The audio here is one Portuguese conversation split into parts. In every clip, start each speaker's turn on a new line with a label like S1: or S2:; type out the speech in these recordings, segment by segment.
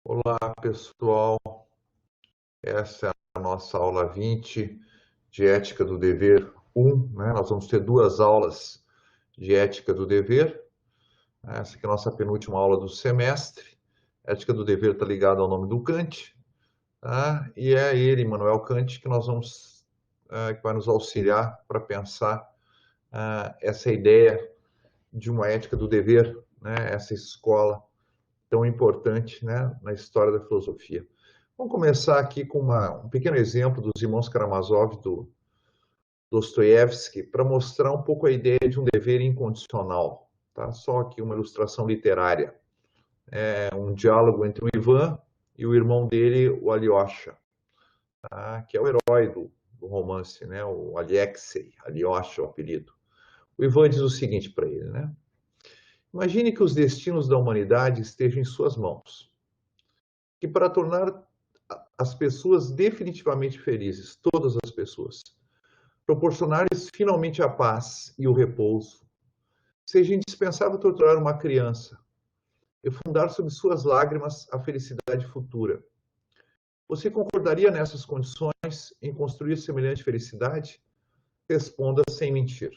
S1: Olá, pessoal. Essa é a nossa aula 20 de Ética do Dever 1, né? Nós vamos ter duas aulas de Ética do Dever. Essa aqui é a nossa penúltima aula do semestre. Ética do Dever está ligada ao nome do Kant, tá? E é ele, Immanuel Kant, que vai nos auxiliar para pensar essa ideia de uma ética do dever, né? Essa escola tão importante, né, na história da filosofia. Vamos começar aqui com um pequeno exemplo dos irmãos Karamazov, do Dostoiévski, para mostrar um pouco a ideia de um dever incondicional. Tá? Só aqui uma ilustração literária. É um diálogo entre o Ivan e o irmão dele, o Alyosha, tá? Que é o herói do romance, né? O Alexei, Alyosha, o apelido. O Ivan diz o seguinte para ele, né? Imagine que os destinos da humanidade estejam em suas mãos, que para tornar as pessoas definitivamente felizes, todas as pessoas, proporcionar-lhes finalmente a paz e o repouso, seja indispensável torturar uma criança e fundar sob suas lágrimas a felicidade futura. Você concordaria nessas condições em construir semelhante felicidade? Responda sem mentir.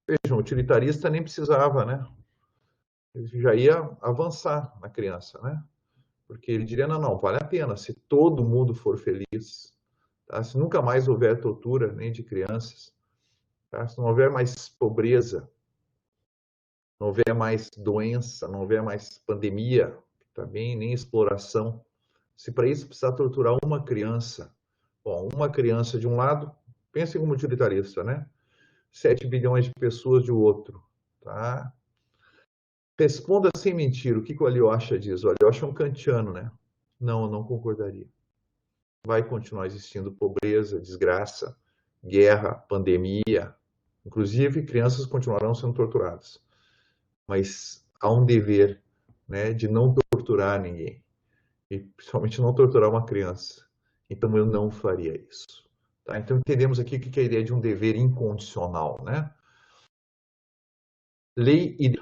S1: Vejam, o utilitarista nem precisava, né? Ele já ia avançar na criança, né? Porque ele diria, não, vale a pena, se todo mundo for feliz, tá? Se nunca mais houver tortura, nem de crianças, tá? Se não houver mais pobreza, não houver mais doença, não houver mais pandemia, também nem exploração, se para isso precisar torturar uma criança, bom, uma criança de um lado, pensem como utilitarista, né? 7 bilhões de pessoas de outro, tá? Responda sem mentir, o que o Alyosha diz? O Alyosha é um kantiano, né? Não, eu não concordaria. Vai continuar existindo pobreza, desgraça, guerra, pandemia. Inclusive, crianças continuarão sendo torturadas. Mas há um dever, né, de não torturar ninguém. E principalmente não torturar uma criança. Então, eu não faria isso. Tá? Então, entendemos aqui o que é a ideia de um dever incondicional. Né? Lei e...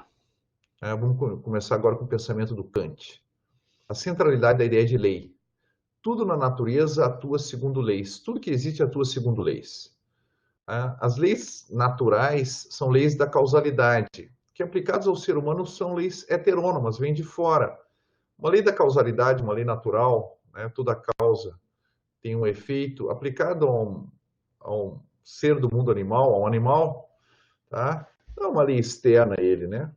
S1: Vamos começar agora com o pensamento do Kant. A centralidade da ideia de lei. Tudo na natureza atua segundo leis. Tudo que existe atua segundo leis. As leis naturais são leis da causalidade, que aplicadas ao ser humano são leis heterônomas, vêm de fora. Uma lei da causalidade, uma lei natural, né, toda causa tem um efeito aplicado a um ser do mundo animal, a um animal, tá? Não é uma lei externa a ele, né?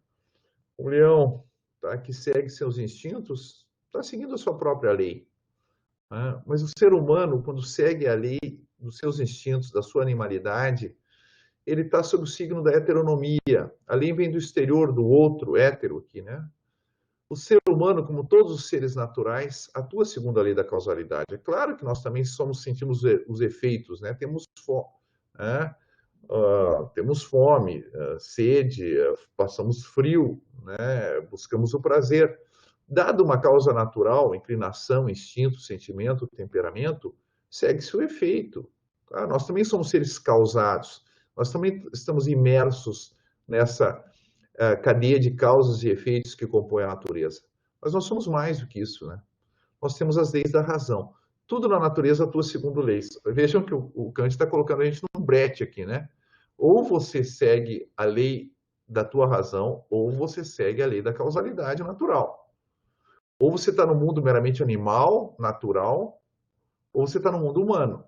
S1: O leão, tá, que segue seus instintos, está seguindo a sua própria lei. Né? Mas o ser humano, quando segue a lei dos seus instintos, da sua animalidade, ele está sob o signo da heteronomia. A lei vem do exterior, do outro, hétero aqui, né? O ser humano, como todos os seres naturais, atua segundo a lei da causalidade. É claro que nós também sentimos os efeitos, né? Temos fome, né? Temos fome, sede, passamos frio, né? Buscamos o prazer. Dado uma causa natural, inclinação, instinto, sentimento, temperamento, segue-se o efeito. Tá? Nós também somos seres causados. Nós também estamos imersos nessa cadeia de causas e efeitos que compõe a natureza. Mas nós somos mais do que isso, né? Nós temos as leis da razão. Tudo na natureza atua segundo leis. Vejam que o Kant está colocando a gente num brete aqui, né? Ou você segue a lei da tua razão, ou você segue a lei da causalidade natural. Ou você está no mundo meramente animal, natural, ou você está no mundo humano,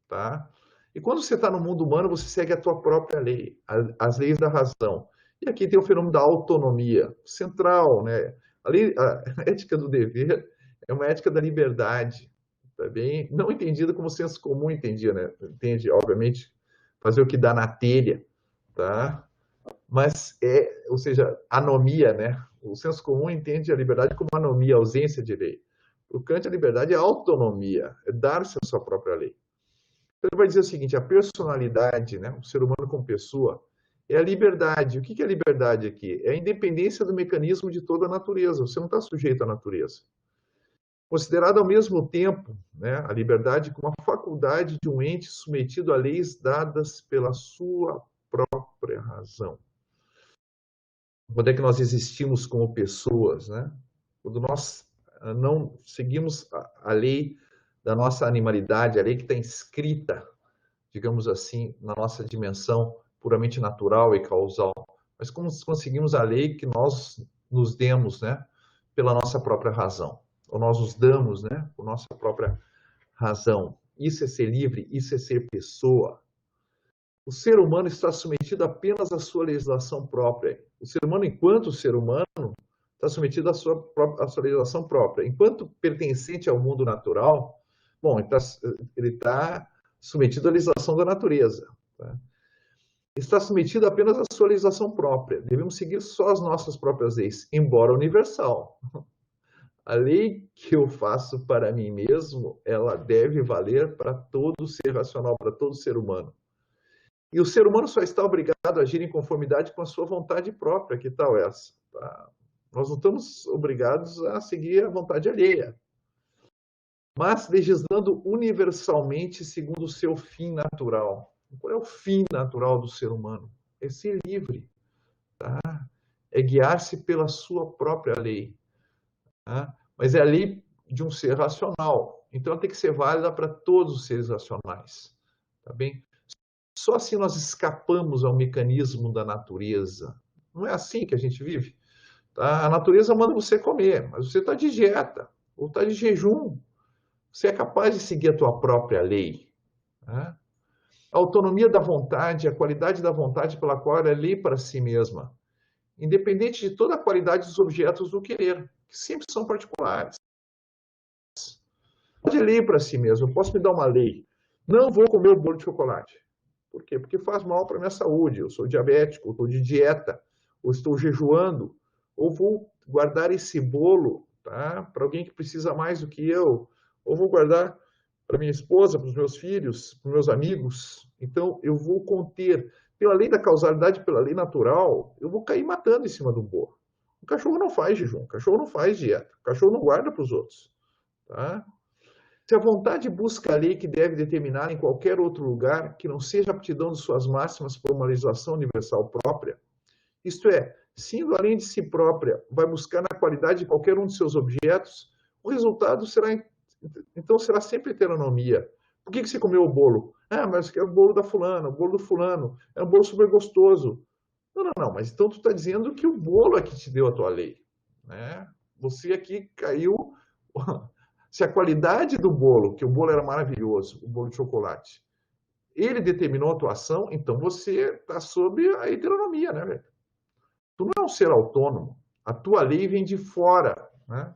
S1: tá? E quando você está no mundo humano, você segue a tua própria lei, as leis da razão. E aqui tem o fenômeno da autonomia central, né? A ética do dever é uma ética da liberdade, tá bem? Não entendida como o senso comum entendia, né? Entende, obviamente, fazer o que dá na telha, tá? Mas ou seja, anomia, né? O senso comum entende a liberdade como anomia, ausência de lei. O Kant, a liberdade é autonomia, é dar-se a sua própria lei. Então ele vai dizer o seguinte, a personalidade, né, o ser humano como pessoa, é a liberdade. O que é a liberdade aqui? É a independência do mecanismo de toda a natureza. Você não está sujeito à natureza. Considerado ao mesmo tempo, né, a liberdade como a faculdade de um ente submetido a leis dadas pela sua própria razão. Quando é que nós existimos como pessoas, né? Quando nós não seguimos a lei da nossa animalidade, a lei que está inscrita, digamos assim, na nossa dimensão puramente natural e causal, mas como conseguimos a lei que nós nos demos, né, pela nossa própria razão, ou nós nos damos, né, por nossa própria razão. Isso é ser livre, isso é ser pessoa. O ser humano está submetido apenas à sua legislação própria. O ser humano, enquanto ser humano, está submetido à sua legislação própria. Enquanto pertencente ao mundo natural, bom, ele está submetido à legislação da natureza. Tá? Está submetido apenas à sua legislação própria. Devemos seguir só as nossas próprias leis, embora universal. A lei que eu faço para mim mesmo, ela deve valer para todo ser racional, para todo ser humano. E o ser humano só está obrigado a agir em conformidade com a sua vontade própria. Que tal essa? Tá? Nós não estamos obrigados a seguir a vontade alheia, mas legislando universalmente segundo o seu fim natural. Qual é o fim natural do ser humano? É ser livre, tá? É guiar-se pela sua própria lei. Tá? Mas é a lei de um ser racional. Então, ela tem que ser válida para todos os seres racionais. Tá bem? Só assim nós escapamos ao mecanismo da natureza. Não é assim que a gente vive. Tá? A natureza manda você comer, mas você está de dieta ou está de jejum. Você é capaz de seguir a tua própria lei. Tá? A autonomia da vontade, a qualidade da vontade pela qual ela é lei para si mesma, independente de toda a qualidade dos objetos do querer, que sempre são particulares. Pode lei para si mesmo. Eu posso me dar uma lei. Não vou comer o bolo de chocolate. Por quê? Porque faz mal para a minha saúde. Eu sou diabético, estou de dieta, ou estou jejuando, ou vou guardar esse bolo, tá, para alguém que precisa mais do que eu, ou vou guardar para minha esposa, para os meus filhos, para os meus amigos. Então, eu vou conter, pela lei da causalidade, pela lei natural, eu vou cair matando em cima do bolo. O cachorro não faz jejum, o cachorro não faz dieta, o cachorro não guarda para os outros. Tá? Se a vontade busca a lei que deve determinar em qualquer outro lugar que não seja a aptidão de suas máximas por uma legislação universal própria, isto é, se indo além de si própria, vai buscar na qualidade de qualquer um de seus objetos, o resultado será, então, será sempre heteronomia. Por que você comeu o bolo? Ah, mas é o bolo da fulana, o bolo do fulano, é um bolo super gostoso. Não, mas então tu está dizendo que o bolo é que te deu a tua lei. Né? Você aqui caiu... Se a qualidade do bolo, que o bolo era maravilhoso, o bolo de chocolate, ele determinou a tua ação, então você está sob a heteronomia, né, velho? Tu não é um ser autônomo. A tua lei vem de fora, né?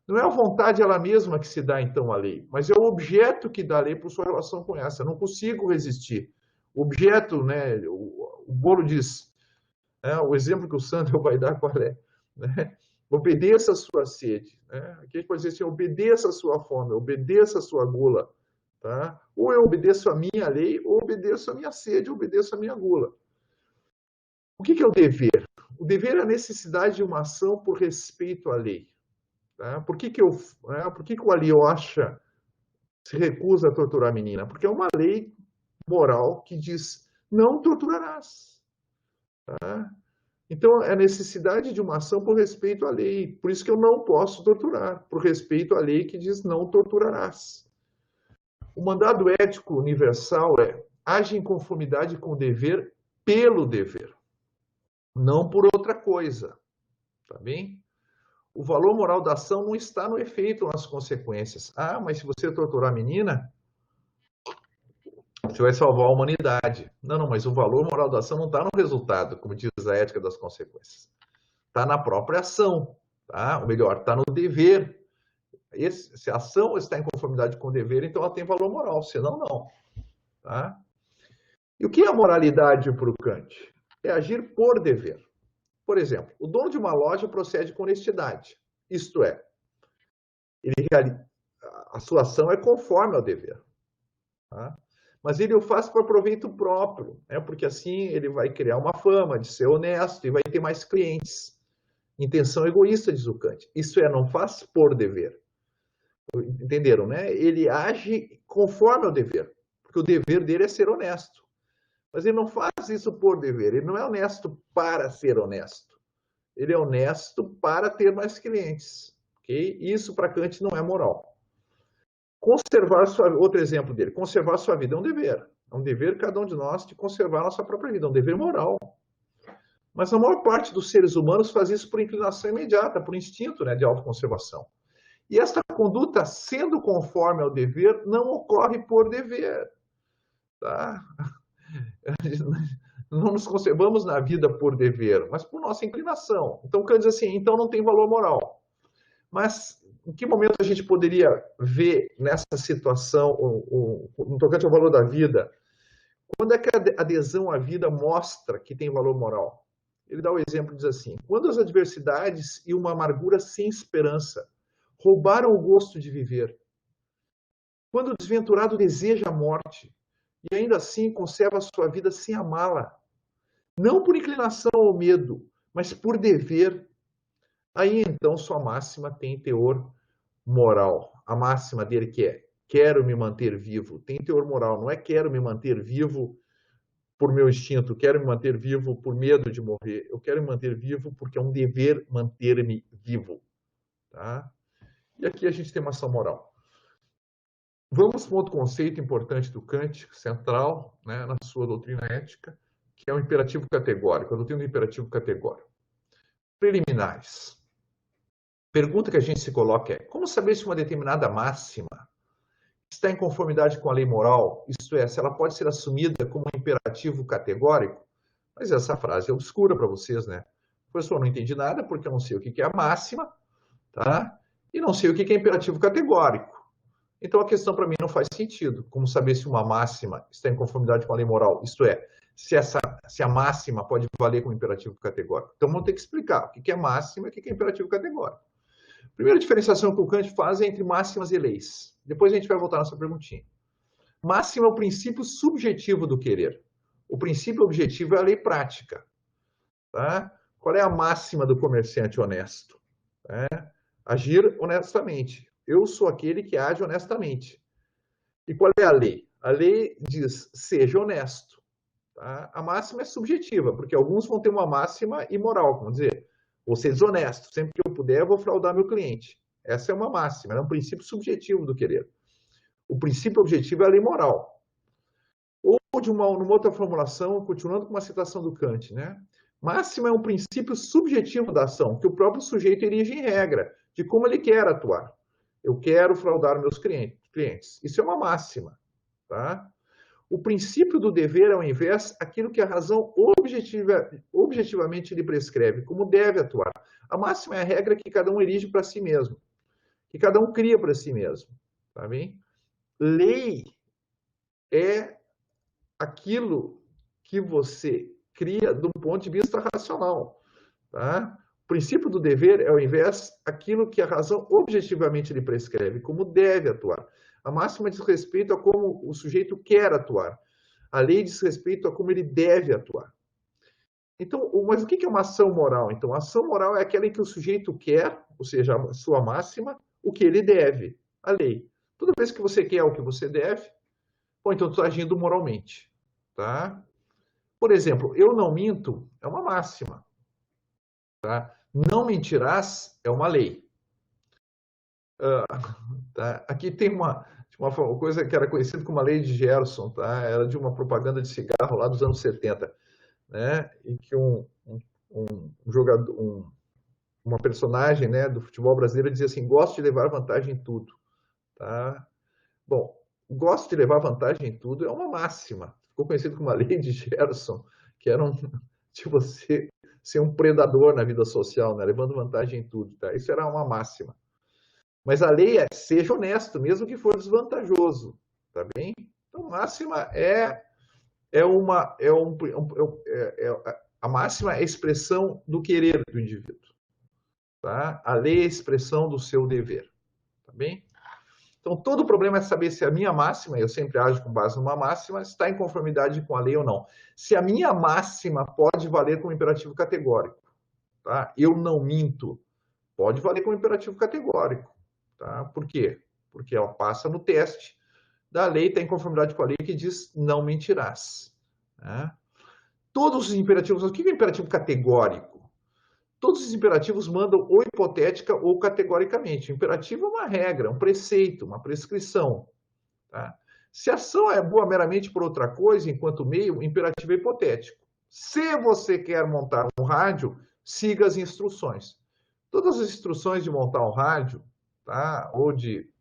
S1: Não é a vontade ela mesma que se dá, então, a lei, mas é o objeto que dá a lei por sua relação com essa. Eu não consigo resistir. O objeto, né, o bolo diz, né, o exemplo que o Sandro vai dar qual é, né? Obedeça a sua sede. Né? Aqui a gente pode dizer assim, obedeça a sua fome, obedeça a sua gula. Tá? Ou eu obedeço a minha lei, ou obedeço a minha sede, ou obedeço a minha gula. O que é o dever? O dever é a necessidade de uma ação por respeito à lei. Tá? Por que o Alyosha se recusa a torturar a menina? Porque é uma lei moral que diz, não torturarás. Tá? Então, é a necessidade de uma ação por respeito à lei. Por isso que eu não posso torturar, por respeito à lei que diz não torturarás. O mandado ético universal é age em conformidade com o dever pelo dever, não por outra coisa. Tá bem? O valor moral da ação não está no efeito, nas consequências. Ah, mas se você torturar a menina, você vai salvar a humanidade. Não, mas o valor moral da ação não está no resultado, como diz a ética das consequências. Está na própria ação, tá? Ou melhor, está no dever. Se a ação está em conformidade com o dever, então ela tem valor moral, senão não. Tá? E o que é a moralidade para o Kant? É agir por dever. Por exemplo, o dono de uma loja procede com honestidade. Isto é, a sua ação é conforme ao dever. Tá? Mas ele o faz para proveito próprio, né? Porque assim ele vai criar uma fama de ser honesto e vai ter mais clientes. Intenção egoísta, diz o Kant. Isso é, não faz por dever. Entenderam, né? Ele age conforme ao dever, porque o dever dele é ser honesto. Mas ele não faz isso por dever, ele não é honesto para ser honesto. Ele é honesto para ter mais clientes. ok? Isso para Kant não é moral. Outro exemplo dele, conservar sua vida é um dever. É um dever cada um de nós de conservar a nossa própria vida, é um dever moral. Mas a maior parte dos seres humanos faz isso por inclinação imediata, por instinto, né, de autoconservação. E esta conduta, sendo conforme ao dever, não ocorre por dever. Tá? Não nos conservamos na vida por dever, mas por nossa inclinação. Então, Kant diz assim, então não tem valor moral. Mas em que momento a gente poderia ver nessa situação, no tocante ao valor da vida, quando é que a adesão à vida mostra que tem valor moral? Ele dá o exemplo, diz assim, quando as adversidades e uma amargura sem esperança roubaram o gosto de viver, quando o desventurado deseja a morte e ainda assim conserva a sua vida sem amá-la, não por inclinação ou medo, mas por dever, aí então sua máxima tem teor moral. A máxima dele que é quero me manter vivo, tem teor moral, não é quero me manter vivo por meu instinto, quero me manter vivo por medo de morrer, eu quero me manter vivo porque é um dever manter-me vivo. Tá? E aqui a gente tem uma ação moral. Vamos para um outro conceito importante do Kant, central, né, na sua doutrina ética, que é o imperativo categórico, a doutrina do imperativo categórico. Preliminares. Pergunta que a gente se coloca é, como saber se uma determinada máxima está em conformidade com a lei moral, isto é, se ela pode ser assumida como um imperativo categórico? Mas essa frase é obscura para vocês, né? Professor, não entendi nada porque eu não sei o que é a máxima, tá? E não sei o que é imperativo categórico. Então a questão para mim não faz sentido. Como saber se uma máxima está em conformidade com a lei moral? Isto é, se a máxima pode valer como imperativo categórico. Então vamos ter que explicar o que é máxima e o que é imperativo categórico. A primeira diferenciação que o Kant faz é entre máximas e leis. Depois a gente vai voltar nessa perguntinha. Máxima é o princípio subjetivo do querer. O princípio objetivo é a lei prática. Tá? Qual é a máxima do comerciante honesto? Agir honestamente. Eu sou aquele que age honestamente. E qual é a lei? A lei diz, seja honesto. Tá? A máxima é subjetiva, porque alguns vão ter uma máxima imoral, vamos dizer, vou ser desonesto, sempre que eu puder eu vou fraudar meu cliente. Essa é uma máxima, é um princípio subjetivo do querer. O princípio objetivo é a lei moral. Ou numa outra formulação, continuando com uma citação do Kant, né? Máxima é um princípio subjetivo da ação, que o próprio sujeito erige em regra, de como ele quer atuar. Eu quero fraudar meus clientes. Isso é uma máxima. Tá? O princípio do dever, ao invés, aquilo que a razão objetivamente lhe prescreve, como deve atuar. A máxima é a regra que cada um erige para si mesmo, que cada um cria para si mesmo. Tá bem? Lei é aquilo que você cria de um ponto de vista racional. Tá? O princípio do dever é, ao invés, aquilo que a razão objetivamente lhe prescreve, como deve atuar. A máxima diz respeito a como o sujeito quer atuar. A lei diz respeito a como ele deve atuar. Então, mas o que é uma ação moral? Então, a ação moral é aquela em que o sujeito quer, ou seja, a sua máxima, o que ele deve, a lei. Toda vez que você quer o que você deve, bom, então tu está agindo moralmente. Tá? Por exemplo, eu não minto é uma máxima. Tá? Não mentirás é uma lei. Tá? Aqui tem uma coisa que era conhecida como a lei de Gerson, tá? Era de uma propaganda de cigarro lá dos anos 70, né? Em que um jogador, uma personagem, né, do futebol brasileiro dizia assim, gosto de levar vantagem em tudo. Tá? Bom, gosto de levar vantagem em tudo é uma máxima. Ficou conhecido como a lei de Gerson, que era de você ser um predador na vida social, né? Levando vantagem em tudo. Tá? Isso era uma máxima. Mas a lei é seja honesto, mesmo que for desvantajoso, tá bem? Então, máxima a máxima é a expressão do querer do indivíduo, tá? A lei é a expressão do seu dever, tá bem? Então, todo o problema é saber se a minha máxima, eu sempre ajo com base numa máxima, está em conformidade com a lei ou não. Se a minha máxima pode valer como imperativo categórico, tá? Eu não minto, pode valer como imperativo categórico. Tá? Por quê? Porque ela passa no teste da lei, está em conformidade com a lei que diz não mentirás. Né? Todos os imperativos, o que é imperativo categórico? todos os imperativos mandam ou hipotética ou categoricamente. O imperativo é uma regra, um preceito, uma prescrição. Tá? Se a ação é boa meramente por outra coisa, enquanto meio, o imperativo é hipotético. Se você quer montar um rádio, siga as instruções. Todas as instruções de montar um rádio, tá? Ou de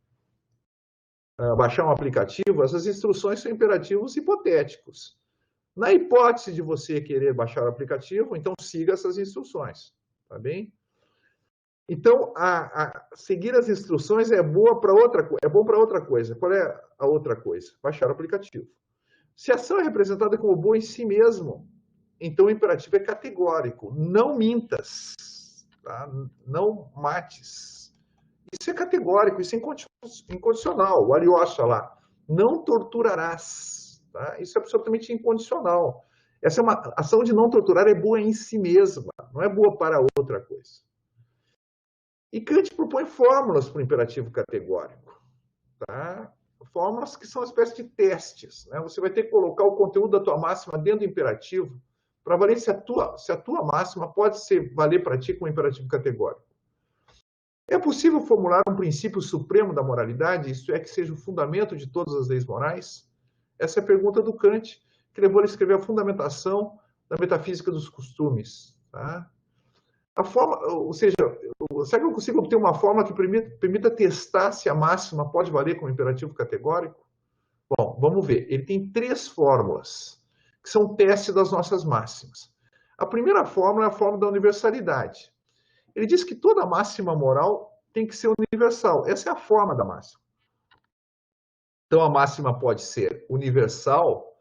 S1: baixar um aplicativo, essas instruções são imperativos hipotéticos. Na hipótese de você querer baixar o aplicativo, então siga essas instruções, tá bem? Então, seguir as instruções é bom para outra coisa. Qual é a outra coisa? Baixar o aplicativo. Se a ação é representada como boa em si mesmo, então o imperativo é categórico. Não mintas, tá? Não mates. Isso é categórico, isso é incondicional. O Alyosha lá, não torturarás. Tá? Isso é absolutamente incondicional. Essa é uma ação de não torturar, é boa em si mesma, não é boa para outra coisa. E Kant propõe fórmulas para o imperativo categórico. Tá? Fórmulas que são uma espécie de testes. Né? Você vai ter que colocar o conteúdo da tua máxima dentro do imperativo para valer se a tua máxima pode valer para ti com o imperativo categórico. É possível formular um princípio supremo da moralidade, isto é, que seja o fundamento de todas as leis morais? Essa é a pergunta do Kant, que levou ele a escrever a fundamentação da metafísica dos costumes. Tá? A forma, ou seja, será que eu consigo obter uma forma que permita testar se a máxima pode valer como imperativo categórico? Bom, vamos ver. Ele tem 3 fórmulas, que são testes das nossas máximas. A primeira fórmula é a fórmula da universalidade. Ele diz que toda máxima moral tem que ser universal. Essa é a forma da máxima. Então, a máxima pode ser universal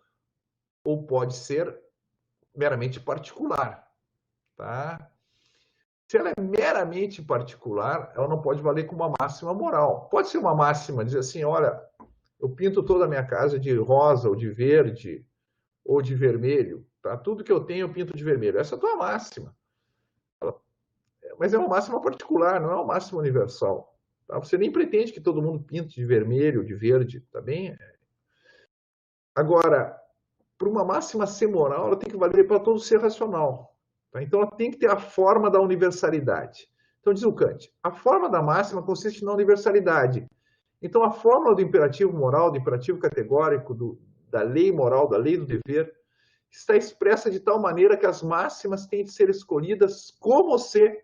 S1: ou pode ser meramente particular. Tá? Se ela é meramente particular, ela não pode valer como uma máxima moral. Pode ser uma máxima, dizer assim, olha, eu pinto toda a minha casa de rosa, ou de verde, ou de vermelho. Tá? Tudo que eu tenho eu pinto de vermelho. Essa é a tua máxima. Mas é uma máxima particular, não é uma máxima universal. Tá? Você nem pretende que todo mundo pinte de vermelho, de verde, tá bem? Agora, para uma máxima ser moral, ela tem que valer para todo ser racional. Tá? Então, ela tem que ter a forma da universalidade. Então, diz o Kant, a forma da máxima consiste na universalidade. Então, a fórmula do imperativo moral, do imperativo categórico, da lei moral, da lei do dever, está expressa de tal maneira que as máximas têm de ser escolhidas como se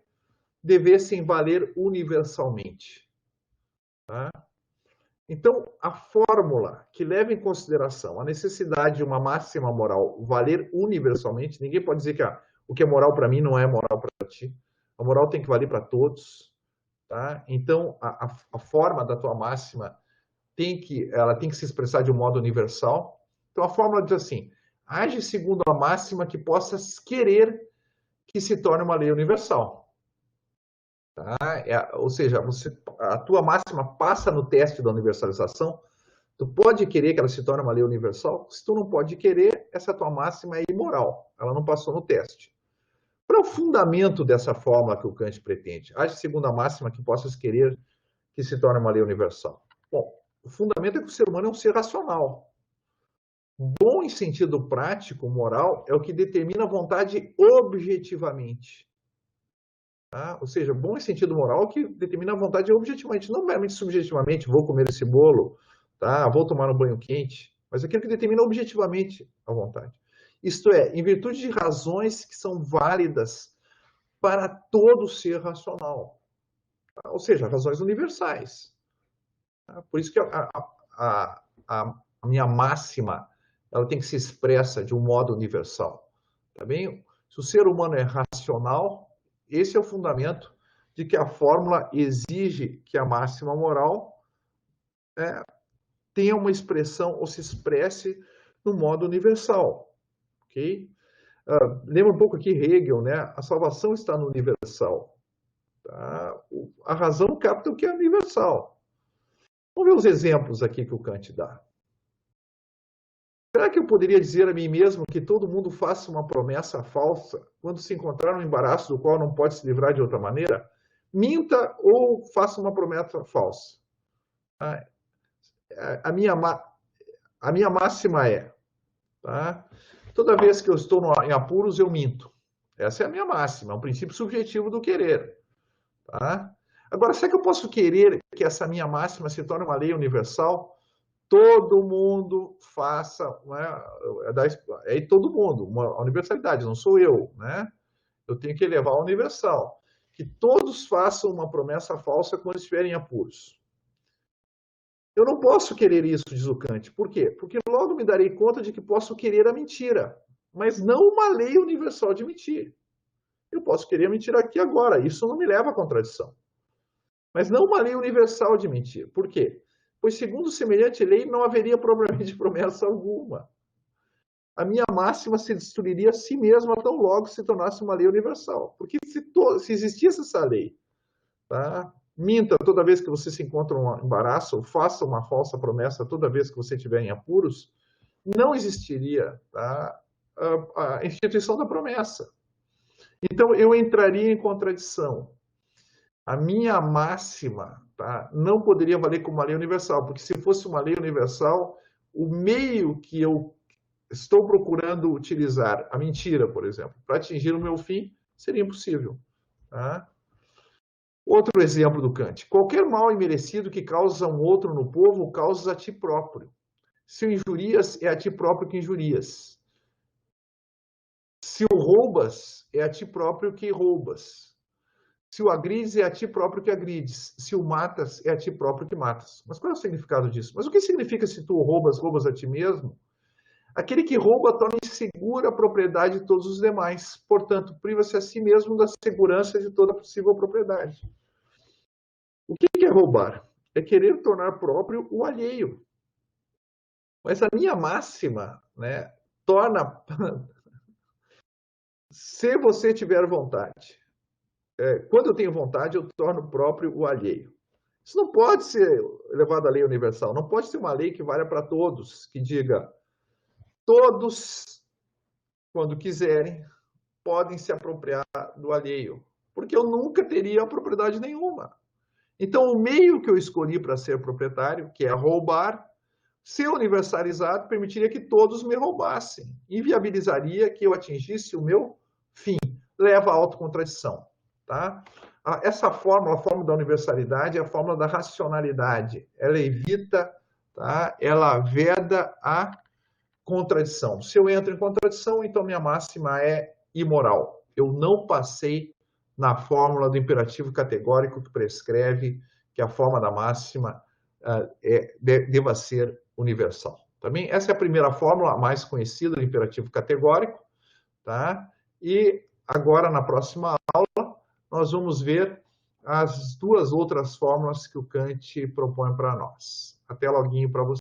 S1: devessem valer universalmente. Tá? Então, a fórmula que leva em consideração a necessidade de uma máxima moral valer universalmente, ninguém pode dizer que o que é moral para mim não é moral para ti. A moral tem que valer para todos. Tá? Então, a forma da tua máxima ela tem que se expressar de um modo universal. Então, a fórmula diz assim, age segundo a máxima que possas querer que se torne uma lei universal. Tá? Ou seja, a tua máxima passa no teste da universalização. Tu pode querer que ela se torne uma lei universal. Se tu não pode querer, essa tua máxima é imoral. Ela não passou no teste. Qual é o fundamento dessa fórmula que o Kant pretende? Age segundo a máxima que possas querer que se torne uma lei universal. Bom, o fundamento é que o ser humano é um ser racional. Bom em sentido prático, moral, é o que determina a vontade objetivamente. Tá? Ou seja, bom em sentido moral é o que determina a vontade objetivamente, não meramente subjetivamente, vou comer esse bolo, tá? Vou tomar um banho quente, mas aquilo que determina objetivamente a vontade. Isto é, em virtude de razões que são válidas para todo ser racional. Tá? Ou seja, razões universais. Tá? Por isso que a minha máxima ela tem que ser expressa de um modo universal. Tá bem? Se o ser humano é racional, esse é o fundamento de que a fórmula exige que a máxima moral tenha uma expressão ou se expresse no modo universal. Ok? Lembra um pouco aqui Hegel, né? A salvação está no universal. Tá? A razão capta o que é universal. Vamos ver os exemplos aqui que o Kant dá. Será que eu poderia dizer a mim mesmo que todo mundo faça uma promessa falsa quando se encontrar num embaraço do qual não pode se livrar de outra maneira? Minta ou faça uma promessa falsa. A minha máxima é, tá? Toda vez que eu estou em apuros, eu minto. Essa é a minha máxima, é um princípio subjetivo do querer. Tá? Agora, será que eu posso querer que essa minha máxima se torne uma lei universal? Todo mundo faça, né? Todo mundo, uma universalidade, não sou eu, né? Eu tenho que elevar ao universal. Que todos façam uma promessa falsa quando estiverem apuros. Eu não posso querer isso, diz o Kant. Por quê? Porque logo me darei conta de que posso querer a mentira, mas não uma lei universal de mentir. Eu posso querer a mentira aqui agora, isso não me leva à contradição. Mas não uma lei universal de mentir. Por quê? Pois, segundo semelhante lei, não haveria propriamente promessa alguma. A minha máxima se destruiria a si mesma tão logo se tornasse uma lei universal. Porque se existisse essa lei, tá? Minta toda vez que você se encontra um embaraço, ou faça uma falsa promessa toda vez que você estiver em apuros, não existiria, tá, a instituição da promessa. Então, eu entraria em contradição. A minha máxima, tá, não poderia valer como uma lei universal, porque se fosse uma lei universal, o meio que eu estou procurando utilizar, a mentira, por exemplo, para atingir o meu fim, seria impossível. Tá? Outro exemplo do Kant. Qualquer mal imerecido que causa um outro no povo, causas a ti próprio. Se o injurias, é a ti próprio que injurias. Se o roubas, é a ti próprio que roubas. Se o agrides, é a ti próprio que agrides. Se o matas, é a ti próprio que matas. Mas qual é o significado disso? Mas o que significa se tu roubas, roubas a ti mesmo? Aquele que rouba torna insegura a propriedade de todos os demais. Portanto, priva-se a si mesmo da segurança de toda possível propriedade. O que é roubar? É querer tornar próprio o alheio. Mas a minha máxima, né, torna... Se você tiver vontade, quando eu tenho vontade, eu torno próprio o alheio. Isso não pode ser levado à lei universal. Não pode ser uma lei que valha para todos, que diga todos, quando quiserem, podem se apropriar do alheio. Porque eu nunca teria propriedade nenhuma. Então, o meio que eu escolhi para ser proprietário, que é roubar, ser universalizado, permitiria que todos me roubassem. Inviabilizaria que eu atingisse o meu fim. Leva à autocontradição. Tá? Essa fórmula, a fórmula da universalidade, é a fórmula da racionalidade. Ela evita, tá? Ela veda a contradição. Se eu entro em contradição, então minha máxima é imoral. Eu não passei na fórmula do imperativo categórico que prescreve que a forma da máxima deva ser universal. Também essa é a primeira fórmula, a mais conhecida do imperativo categórico, tá? E agora, na próxima aula, nós vamos ver as duas outras fórmulas que o Kant propõe para nós. Até loguinho para você.